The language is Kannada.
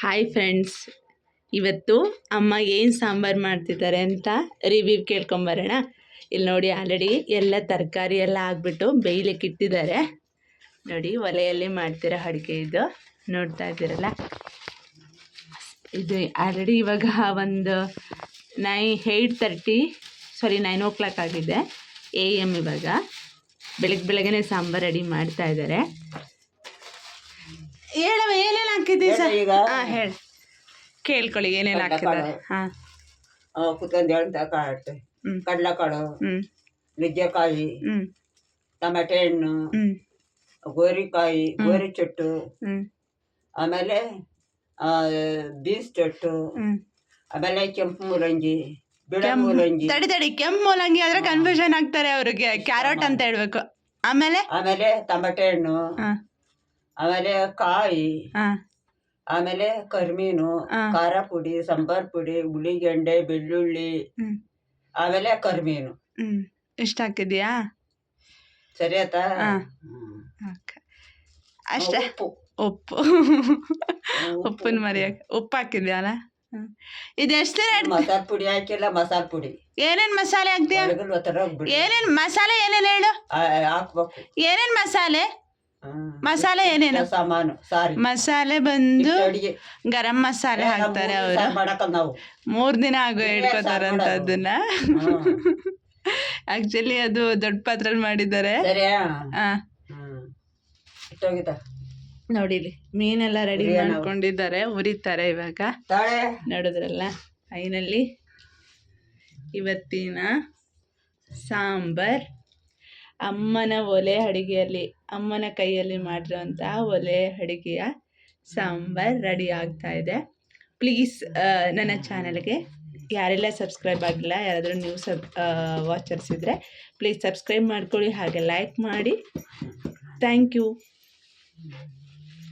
ಹಾಯ್ ಫ್ರೆಂಡ್ಸ್, ಇವತ್ತು ಅಮ್ಮ ಏನು ಸಾಂಬಾರು ಮಾಡ್ತಿದ್ದಾರೆ ಅಂತ ರಿವ್ಯೂ ಕೇಳ್ಕೊಂಬರೋಣ. ಇಲ್ಲಿ ನೋಡಿ, ಆಲ್ರೆಡಿ ಎಲ್ಲ ತರಕಾರಿ ಎಲ್ಲ ಹಾಕ್ಬಿಟ್ಟು ಬೇಯಲಿಕ್ಕೆ ಇಟ್ಟಿದ್ದಾರೆ. ನೋಡಿ, ಒಲೆಯಲ್ಲಿ ಮಾಡ್ತಿರೋ ಅಡುಗೆ ಇದು ನೋಡ್ತಾ ಇದ್ದೀರಲ್ಲ. ಇದು ಆಲ್ರೆಡಿ ಇವಾಗ ಒಂದು 9 o'clock ಆಗಿದೆ AM. ಇವಾಗ ಬೆಳಗ್ಗೆ ಸಾಂಬಾರು ರೆಡಿ ಮಾಡ್ತಾ ಇದ್ದಾರೆ. ಹೇಳವ, ಏನೇನು ಹಾಕಿದ್ದೆ ಸರ್? ಹಾಂ, ಹೇಳಿ, ಕೇಳ್ಕೊಳ್ಳಿ ಏನೇನು ಹಾಕಿದ್ದಾರೆ. ಹಾಂ, ಕುತ್ಕೊಂಡು ಕಾಳು, ಕಡಲೆಕಾಳು, ನುಗ್ಗೆಕಾಯಿ, ಟೊಮೆಟೆ ಹಣ್ಣು, ಗೋರಿಕಾಯಿ, ಗೋರಿ ಚೊಟ್ಟು, ಆಮೇಲೆ ಬೀನ್ಸ್ ಚೊಟ್ಟು, ಆಮೇಲೆ ಕೆಂಪು ಮೂಲಂಗಿ, ಬಿಳ ಮೂಲಂಗಿ. ತಡಿ, ಕೆಂಪು ಮೂಲಂಗಿ ಆದ್ರೆ ಕನ್ಫ್ಯೂಷನ್ ಆಗ್ತಾರೆ ಅವ್ರಿಗೆ. ಕ್ಯಾರೆಟ್ ಅಂತ ಹೇಳ್ಬೇಕು. ಆಮೇಲೆ ಟೊಮೆಟೆ ಹಣ್ಣು, ಆಮೇಲೆ ಕಾಯಿ, ಆಮೇಲೆ ಕರಿಮೀನು, ಖಾರ ಪುಡಿ, ಸಾಂಬಾರ್ ಪುಡಿ, ಉಳ್ಳಿಗೆಂಡೆ, ಬೆಳ್ಳುಳ್ಳಿ, ಆಮೇಲೆ ಕರಿಮೀನು. ಎಷ್ಟು ಹಾಕಿದ್ಯಾ? ಸರಿ ಆಯ್ತಾ? ಅಷ್ಟೇ. ಉಪ್ಪು ಉಪ್ಪಿನ ಮರಿಯಾಕ ಉಪ್ಪು ಹಾಕಿದ್ಯಾಲ? ಇದು ಎಷ್ಟು ಮಸಾಲೆ ಪುಡಿ ಹಾಕಿಲ್ಲ. ಮಸಾಲೆ ಪುಡಿ ಏನೇನ್ ಮಸಾಲೆ ಹಾಕ್ತೀಯ? ಏನೇನ್ ಮಸಾಲೆ ಏನೇನು ಹೇಳು? ಹಾಕ್ಬೇಕು. ಏನೇನ್ ಮಸಾಲೆ ಏನೇನು ಸಾಮಾನು? ಮಸಾಲೆ ಬಂದು ಗರಂ ಮಸಾಲೆ ಹಾಕ್ತಾರೆ ಅವರು. ನಾವು 3 ದಿನ ಇಟ್ಕೋತಾರಂತ ಅದನ್ನ. ಆಕ್ಚುಲಿ ಅದು ದೊಡ್ಡ ಪಾತ್ರೆಯಲ್ಲಿ ಮಾಡಿದ್ದಾರೆ. ನೋಡಿಲಿ, ಮೀನೆಲ್ಲ ರೆಡಿ ಮಾಡ್ಕೊಂಡಿದ್ದಾರೆ, ಉರಿತಾರೆ ಇವಾಗ. ನೋಡಿದ್ರಲ್ಲ, ಫೈನಲಿ ಇವತ್ತಿನ ಸಾಂಬಾರ್ ಅಮ್ಮನ ಒಲೆ ಅಡುಗೆಯಲ್ಲಿ, ಅಮ್ಮನ ಕೈಯಲ್ಲಿ ಮಾಡಿರೋಂಥ ಒಲೆ ಅಡುಗೆಯ ಸಾಂಬಾರ್ ರೆಡಿ ಆಗ್ತಾ ಇದೆ. ಪ್ಲೀಸ್ ನನ್ನ ಚಾನಲ್ಗೆ ಯಾರೆಲ್ಲ ಸಬ್ಸ್ಕ್ರೈಬ್ ಆಗಿಲ್ಲ, ಯಾರಾದರೂ ನ್ಯೂ ವಾಚರ್ಸ್ ಇದ್ದರೆ ಪ್ಲೀಸ್ ಸಬ್ಸ್ಕ್ರೈಬ್ ಮಾಡ್ಕೊಳ್ಳಿ, ಹಾಗೆ ಲೈಕ್ ಮಾಡಿ. Thank you.